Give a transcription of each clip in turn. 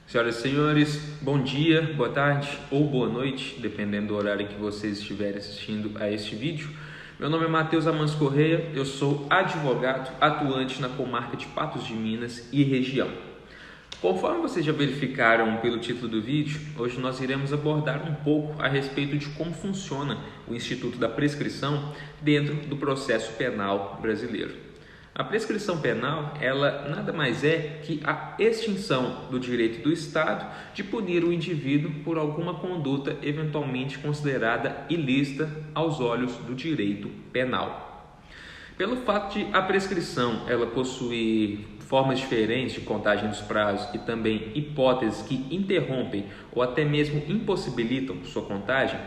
Senhoras e senhores, bom dia, boa tarde ou boa noite, dependendo do horário que vocês estiverem assistindo a este vídeo. Meu nome é Matheus Amancio Correia, eu sou advogado atuante na comarca de Patos de Minas e região. Conforme vocês já verificaram pelo título do vídeo, hoje nós iremos abordar um pouco a respeito de como funciona o Instituto da Prescrição dentro do processo penal brasileiro. A prescrição penal, ela nada mais é que a extinção do direito do Estado de punir o indivíduo por alguma conduta eventualmente considerada ilícita aos olhos do direito penal. Pelo fato de a prescrição ela possuir formas diferentes de contagem dos prazos e também hipóteses que interrompem ou até mesmo impossibilitam sua contagem,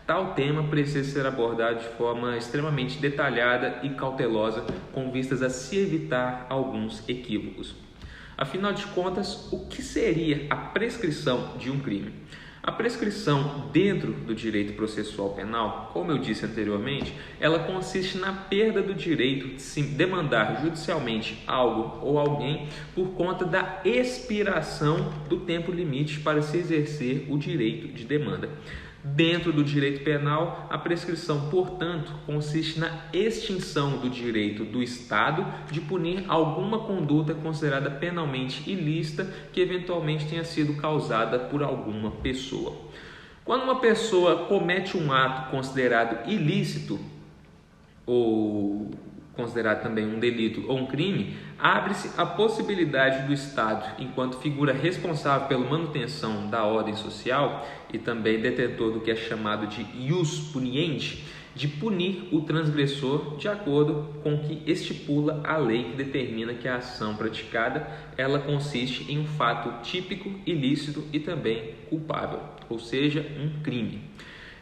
tal tema precisa ser abordado de forma extremamente detalhada e cautelosa, com vistas a se evitar alguns equívocos. Afinal de contas, o que seria a prescrição de um crime? A prescrição dentro do direito processual penal, como eu disse anteriormente, ela consiste na perda do direito de se demandar judicialmente algo ou alguém por conta da expiração do tempo limite para se exercer o direito de demanda. Dentro do direito penal, a prescrição, portanto, consiste na extinção do direito do Estado de punir alguma conduta considerada penalmente ilícita que eventualmente tenha sido causada por alguma pessoa. Quando uma pessoa comete um ato considerado ilícito ou considerado também um delito ou um crime, abre-se a possibilidade do Estado, enquanto figura responsável pela manutenção da ordem social e também detentor do que é chamado de ius puniendi, de punir o transgressor de acordo com o que estipula a lei que determina que a ação praticada ela consiste em um fato típico, ilícito e também culpável, ou seja, um crime.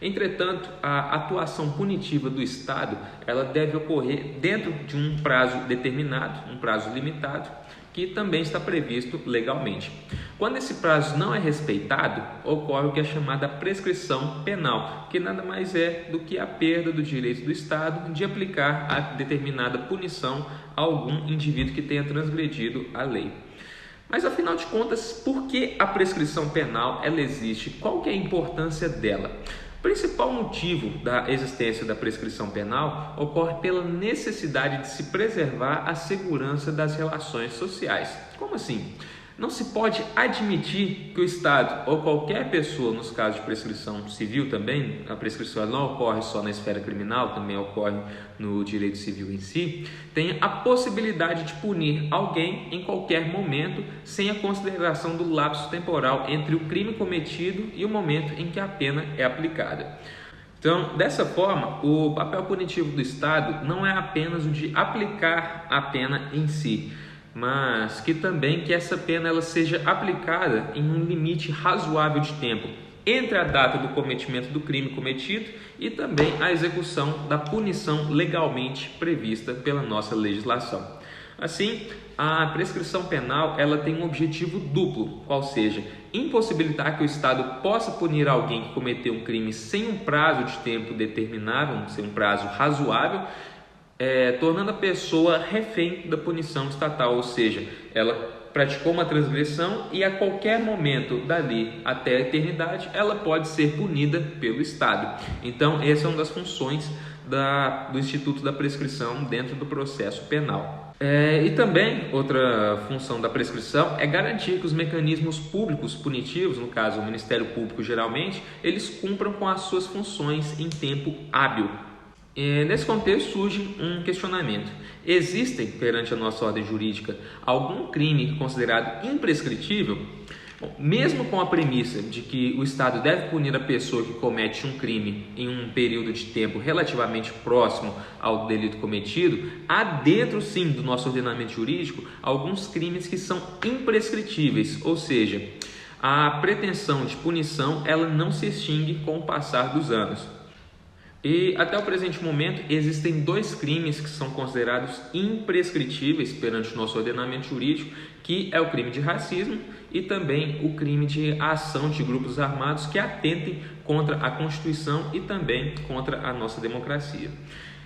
Entretanto, a atuação punitiva do Estado ela deve ocorrer dentro de um prazo determinado, um prazo limitado, que também está previsto legalmente. Quando esse prazo não é respeitado, ocorre o que é chamada prescrição penal, que nada mais é do que a perda do direito do Estado de aplicar a determinada punição a algum indivíduo que tenha transgredido a lei. Mas afinal de contas, por que a prescrição penal ela existe? Qual que é a importância dela? O principal motivo da existência da prescrição penal ocorre pela necessidade de se preservar a segurança das relações sociais. Como assim? Não se pode admitir que o Estado ou qualquer pessoa, nos casos de prescrição civil também, a prescrição não ocorre só na esfera criminal, também ocorre no direito civil em si, tenha a possibilidade de punir alguém em qualquer momento, sem a consideração do lapso temporal entre o crime cometido e o momento em que a pena é aplicada. Então, dessa forma, o papel punitivo do Estado não é apenas o de aplicar a pena em si, mas que essa pena ela seja aplicada em um limite razoável de tempo entre a data do cometimento do crime cometido e também a execução da punição legalmente prevista pela nossa legislação. Assim, a prescrição penal ela tem um objetivo duplo, qual seja, impossibilitar que o Estado possa punir alguém que cometeu um crime sem um prazo de tempo determinável, sem um prazo razoável, tornando a pessoa refém da punição estatal, ou seja, ela praticou uma transgressão e a qualquer momento dali até a eternidade ela pode ser punida pelo Estado. Então, essa é uma das funções do Instituto da Prescrição dentro do processo penal. E também, outra função da prescrição é garantir que os mecanismos públicos punitivos, no caso o Ministério Público geralmente, eles cumpram com as suas funções em tempo hábil. Nesse contexto surge um questionamento. Existem, perante a nossa ordem jurídica, algum crime considerado imprescritível? Bom, mesmo com a premissa de que o Estado deve punir a pessoa que comete um crime em um período de tempo relativamente próximo ao delito cometido, há dentro sim do nosso ordenamento jurídico alguns crimes que são imprescritíveis, ou seja, a pretensão de punição ela não se extingue com o passar dos anos. E até o presente momento existem dois crimes que são considerados imprescritíveis perante o nosso ordenamento jurídico, que é o crime de racismo e também o crime de ação de grupos armados que atentem contra a Constituição e também contra a nossa democracia.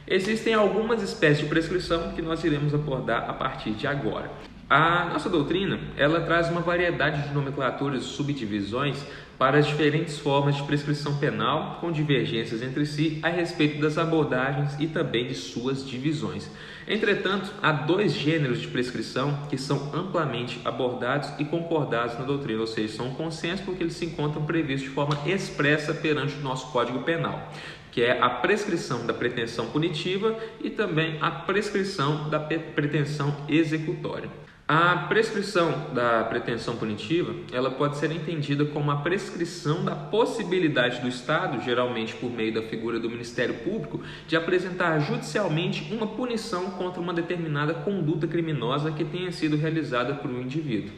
Existem algumas espécies de prescrição que nós iremos abordar a partir de agora. A nossa doutrina, ela traz uma variedade de nomenclaturas e subdivisões para as diferentes formas de prescrição penal, com divergências entre si a respeito das abordagens e também de suas divisões. Entretanto, há dois gêneros de prescrição que são amplamente abordados e concordados na doutrina, ou seja, são um consenso porque eles se encontram previstos de forma expressa perante o nosso Código Penal, que é a prescrição da pretensão punitiva e também a prescrição da pretensão executória. A prescrição da pretensão punitiva, ela pode ser entendida como a prescrição da possibilidade do Estado, geralmente por meio da figura do Ministério Público, de apresentar judicialmente uma punição contra uma determinada conduta criminosa que tenha sido realizada por um indivíduo.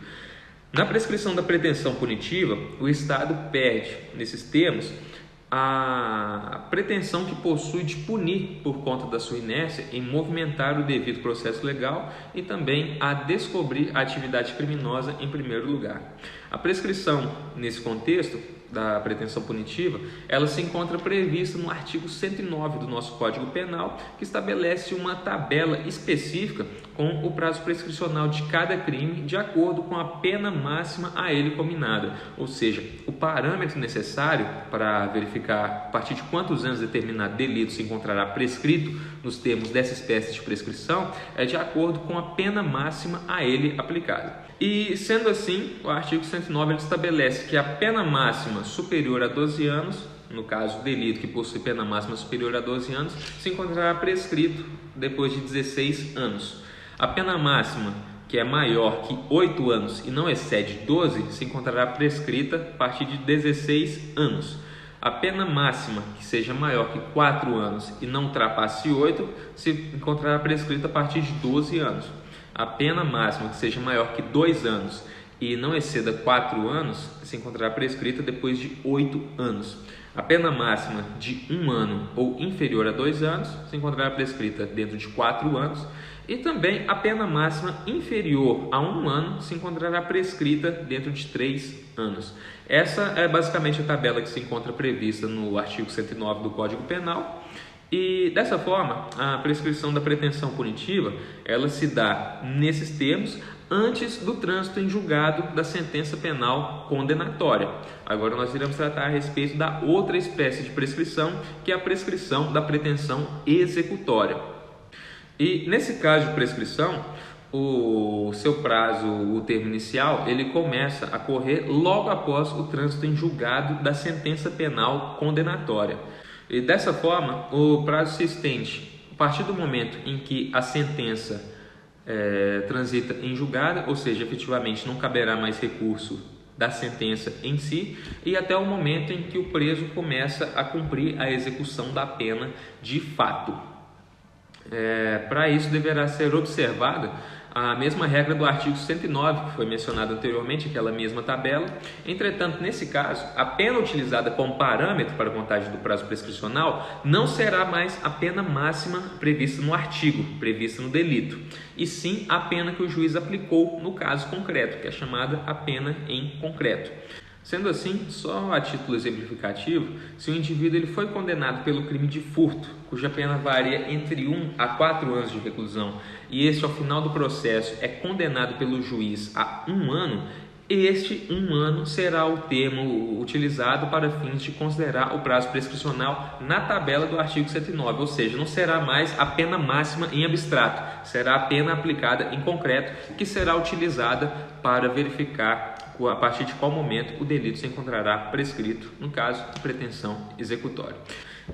Na prescrição da pretensão punitiva, o Estado perde, nesses termos, a pretensão que possui de punir por conta da sua inércia em movimentar o devido processo legal e também a descobrir a atividade criminosa em primeiro lugar. A prescrição, nesse contexto da pretensão punitiva, ela se encontra prevista no artigo 109 do nosso Código Penal, que estabelece uma tabela específica com o prazo prescricional de cada crime de acordo com a pena máxima a ele cominada, ou seja, o parâmetro necessário para verificar a partir de quantos anos determinado delito se encontrará prescrito nos termos dessa espécie de prescrição é de acordo com a pena máxima a ele aplicada. E sendo assim, o artigo 109 ele estabelece que a pena máxima superior a 12 anos, no caso delito que possui pena máxima superior a 12 anos, se encontrará prescrito depois de 16 anos. A pena máxima que é maior que 8 anos e não excede 12, se encontrará prescrita a partir de 16 anos. A pena máxima que seja maior que 4 anos e não ultrapasse 8, se encontrará prescrita a partir de 12 anos. A pena máxima que seja maior que 2 anos e não exceda 4 anos, se encontrará prescrita depois de 8 anos. A pena máxima de 1 ano ou inferior a 2 anos, se encontrará prescrita dentro de 4 anos. E também a pena máxima inferior a 1 ano se encontrará prescrita dentro de 3 anos. Essa é basicamente a tabela que se encontra prevista no artigo 109 do Código Penal. E dessa forma, a prescrição da pretensão punitiva, ela se dá nesses termos antes do trânsito em julgado da sentença penal condenatória. Agora nós iremos tratar a respeito da outra espécie de prescrição, que é a prescrição da pretensão executória. E nesse caso de prescrição, o seu prazo, o termo inicial, ele começa a correr logo após o trânsito em julgado da sentença penal condenatória. E dessa forma, o prazo se estende a partir do momento em que a sentença transita em julgado, ou seja, efetivamente não caberá mais recurso da sentença em si, e até o momento em que o preso começa a cumprir a execução da pena de fato. Para isso deverá ser observada a mesma regra do artigo 109, que foi mencionado anteriormente, aquela mesma tabela. Entretanto, nesse caso, a pena utilizada como parâmetro para a contagem do prazo prescricional não será mais a pena máxima prevista no artigo, prevista no delito, e sim a pena que o juiz aplicou no caso concreto, que é chamada a pena em concreto. Sendo assim, só a título exemplificativo, se o indivíduo ele foi condenado pelo crime de furto, cuja pena varia entre 1 a 4 anos de reclusão, e este ao final do processo é condenado pelo juiz a 1 ano, este 1 ano será o termo utilizado para fins de considerar o prazo prescricional na tabela do artigo 109, ou seja, não será mais a pena máxima em abstrato, será a pena aplicada em concreto que será utilizada para verificar a partir de qual momento o delito se encontrará prescrito, no caso de pretensão executória.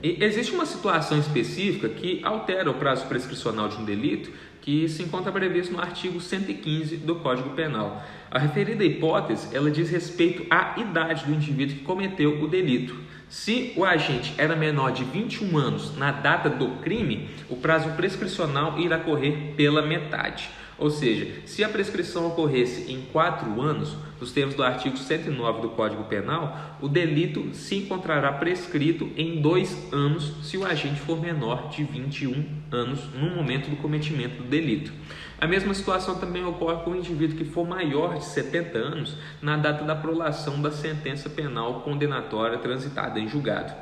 E existe uma situação específica que altera o prazo prescricional de um delito que se encontra previsto no artigo 115 do Código Penal. A referida hipótese, ela diz respeito à idade do indivíduo que cometeu o delito. Se o agente era menor de 21 anos na data do crime, o prazo prescricional irá correr pela metade. Ou seja, se a prescrição ocorresse em 4 anos, nos termos do artigo 109 do Código Penal, o delito se encontrará prescrito em 2 anos se o agente for menor de 21 anos no momento do cometimento do delito. A mesma situação também ocorre com o indivíduo que for maior de 70 anos na data da prolação da sentença penal condenatória transitada em julgado.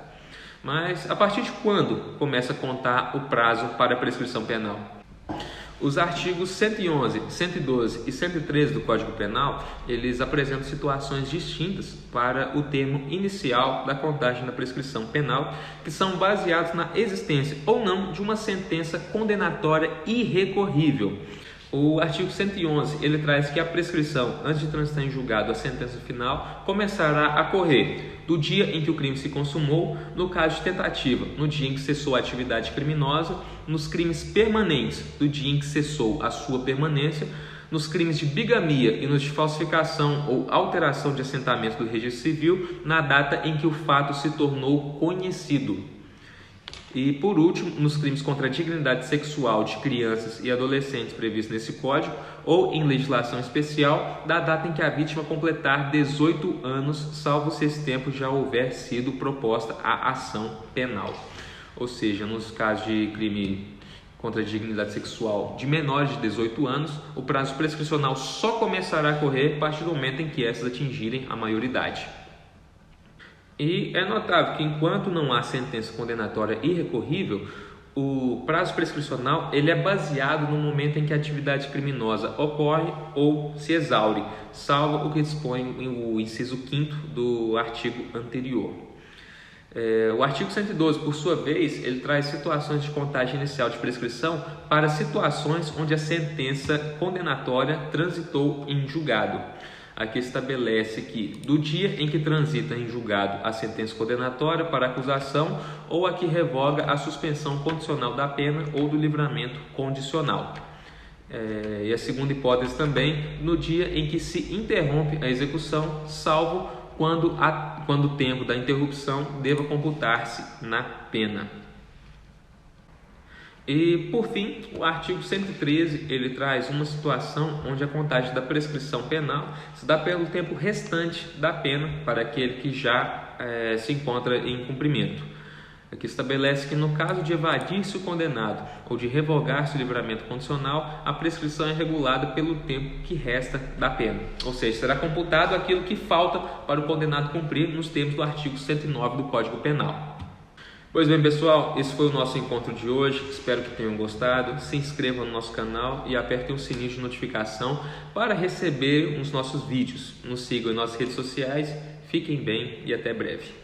Mas a partir de quando começa a contar o prazo para a prescrição penal? Os artigos 111, 112 e 113 do Código Penal, eles apresentam situações distintas para o termo inicial da contagem da prescrição penal, que são baseados na existência ou não de uma sentença condenatória irrecorrível. O artigo 111, ele traz que a prescrição, antes de transitar em julgado a sentença final, começará a correr do dia em que o crime se consumou, no caso de tentativa, no dia em que cessou a atividade criminosa, nos crimes permanentes, do dia em que cessou a sua permanência, nos crimes de bigamia e nos de falsificação ou alteração de assentamento do registro civil, na data em que o fato se tornou conhecido. E, por último, nos crimes contra a dignidade sexual de crianças e adolescentes previstos nesse Código ou em legislação especial, da data em que a vítima completar 18 anos, salvo se esse tempo já houver sido proposta a ação penal. Ou seja, nos casos de crime contra a dignidade sexual de menores de 18 anos, o prazo prescricional só começará a correr a partir do momento em que essas atingirem a maioridade. E é notável que enquanto não há sentença condenatória irrecorrível, o prazo prescricional ele é baseado no momento em que a atividade criminosa ocorre ou se exaure, salvo o que dispõe o inciso 5º do artigo anterior. O artigo 112, por sua vez, ele traz situações de contagem inicial de prescrição para situações onde a sentença condenatória transitou em julgado. Aqui estabelece que do dia em que transita em julgado a sentença condenatória para acusação ou a que revoga a suspensão condicional da pena ou do livramento condicional. E a segunda hipótese também, no dia em que se interrompe a execução, salvo quando o tempo da interrupção deva computar-se na pena. E, por fim, o artigo 113, ele traz uma situação onde a contagem da prescrição penal se dá pelo tempo restante da pena para aquele que já se encontra em cumprimento. Aqui estabelece que no caso de evadir-se o condenado ou de revogar-se o livramento condicional, a prescrição é regulada pelo tempo que resta da pena. Ou seja, será computado aquilo que falta para o condenado cumprir nos termos do artigo 109 do Código Penal. Pois bem, pessoal, esse foi o nosso encontro de hoje. Espero que tenham gostado. Se inscrevam no nosso canal e apertem o sininho de notificação para receber os nossos vídeos. Nos sigam em nossas redes sociais. Fiquem bem e até breve.